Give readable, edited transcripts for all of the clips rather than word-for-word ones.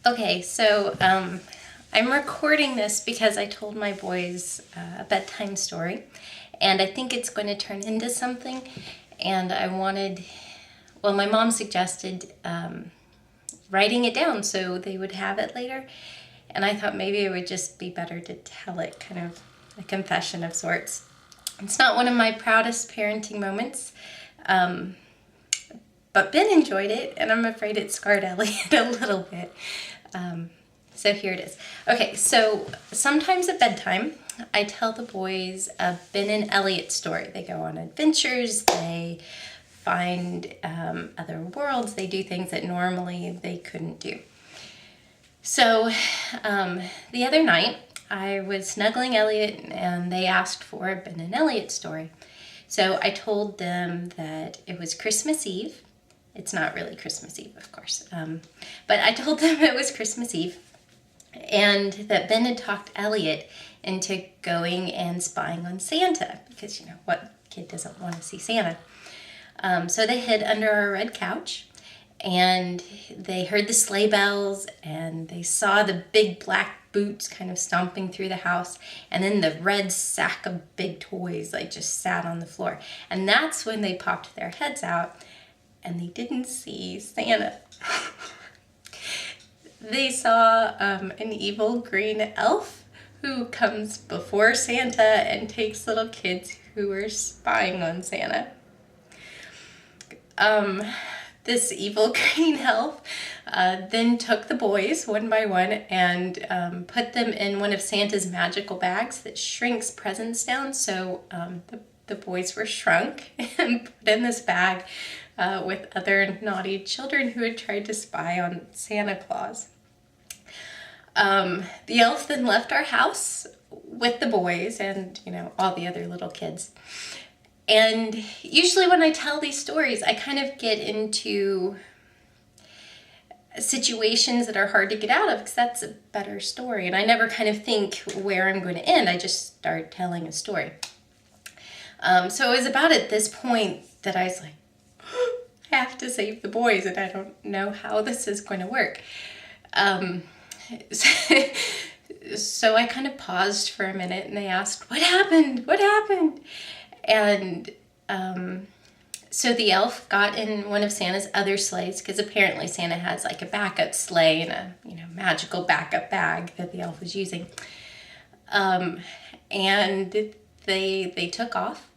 Okay, so I'm recording this because I told my boys a bedtime story, and I think it's going to turn into something. And well, my mom suggested writing it down so they would have it later. And I thought maybe it would just be better to tell it, kind of a confession of sorts. It's not one of my proudest parenting moments. But Ben enjoyed it, and I'm afraid it scarred Elliot a little bit. So here it is. Okay, so sometimes at bedtime, I tell the boys a Ben and Elliot story. They go on adventures, they find other worlds, they do things that normally they couldn't do. So the other night, I was snuggling Elliot, and they asked for a Ben and Elliot story. So I told them that it was Christmas Eve. It's not really Christmas Eve, of course. But I told them it was Christmas Eve and that Ben had talked Elliot into going and spying on Santa because, what kid doesn't want to see Santa? So they hid under our red couch and they heard the sleigh bells and they saw the big black boots kind of stomping through the house, and then the red sack of big toys just sat on the floor. And that's when they popped their heads out and they didn't see Santa. They saw an evil green elf who comes before Santa and takes little kids who are spying on Santa. This evil green elf then took the boys one by one and put them in one of Santa's magical bags that shrinks presents down. So the boys were shrunk and put in this bag with other naughty children who had tried to spy on Santa Claus. The elf then left our house with the boys and, all the other little kids. And usually when I tell these stories, I kind of get into situations that are hard to get out of because that's a better story. And I never kind of think where I'm going to end. I just start telling a story. So it was about at this point that I was like, I have to save the boys and I don't know how this is going to work. So I kind of paused for a minute and they asked, what happened? What happened? And so the elf got in one of Santa's other sleighs because apparently Santa has a backup sleigh and a magical backup bag that the elf was using. And they took off.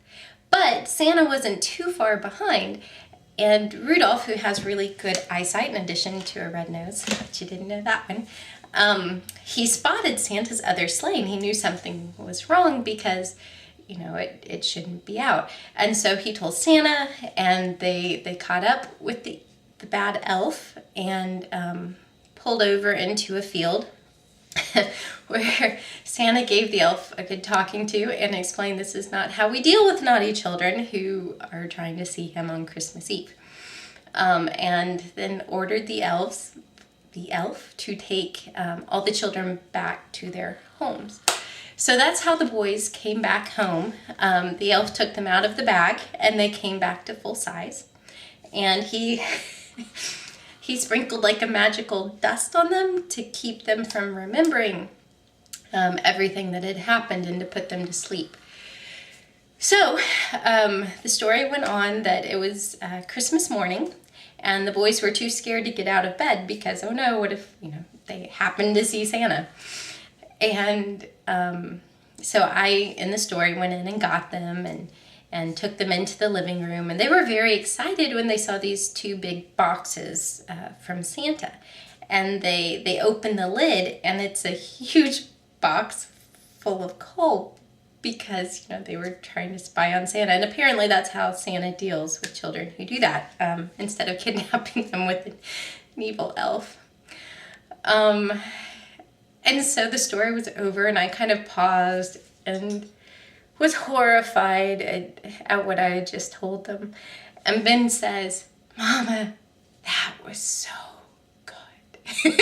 But Santa wasn't too far behind. And Rudolph, who has really good eyesight in addition to a red nose, but you didn't know that one, he spotted Santa's other sleigh and he knew something was wrong because, it shouldn't be out. And so he told Santa and they caught up with the bad elf and pulled over into a field where Santa gave the elf a good talking to and explained this is not how we deal with naughty children who are trying to see him on Christmas Eve. And then ordered the elf to take all the children back to their homes. So that's how the boys came back home. The elf took them out of the bag and they came back to full size. And he sprinkled a magical dust on them to keep them from remembering everything that had happened and to put them to sleep. So the story went on that it was Christmas morning and the boys were too scared to get out of bed because, oh no, what if, they happened to see Santa? And so I, in the story, went in and got them and took them into the living room. And they were very excited when they saw these two big boxes from Santa. And they opened the lid, and it's a huge box full of coal because, they were trying to spy on Santa. And apparently that's how Santa deals with children who do that, instead of kidnapping them with an evil elf. And so the story was over, and I kind of paused and was horrified at what I had just told them. And Ben says, Mama, that was so good.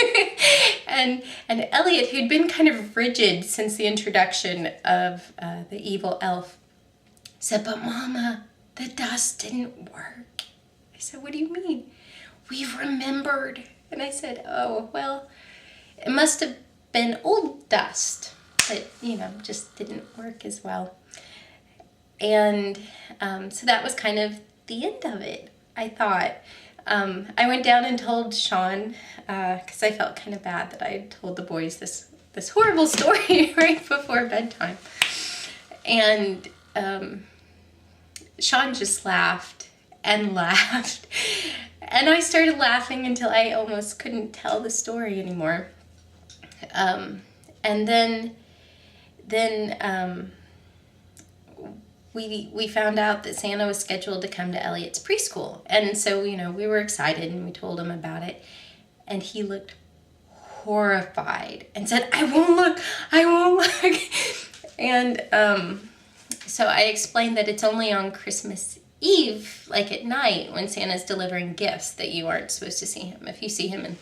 and Elliot, who'd been kind of rigid since the introduction of the evil elf, said, but Mama, the dust didn't work. I said, what do you mean? We've remembered. And I said, oh, well, It must have been old dust that, just didn't work as well. And so that was kind of the end of it, I thought. I went down and told Sean, because I felt kind of bad that I had told the boys this horrible story right before bedtime. And Sean just laughed and laughed. And I started laughing until I almost couldn't tell the story anymore. And then we found out that Santa was scheduled to come to Elliot's preschool. And so, we were excited and we told him about it. And he looked horrified and said, I won't look. And so I explained that it's only on Christmas Eve, like at night, when Santa's delivering gifts, that you aren't supposed to see him. If you see him in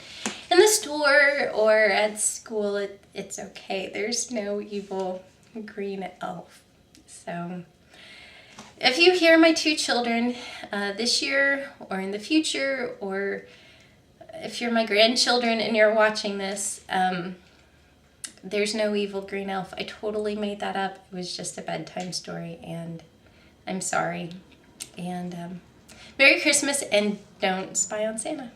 the store or at school, it's okay. There's no evil green elf. So if you hear my two children this year or in the future, or if you're my grandchildren and you're watching this, there's no evil green elf. I totally made that up. It was just a bedtime story, and I'm sorry. And Merry Christmas, and don't spy on Santa.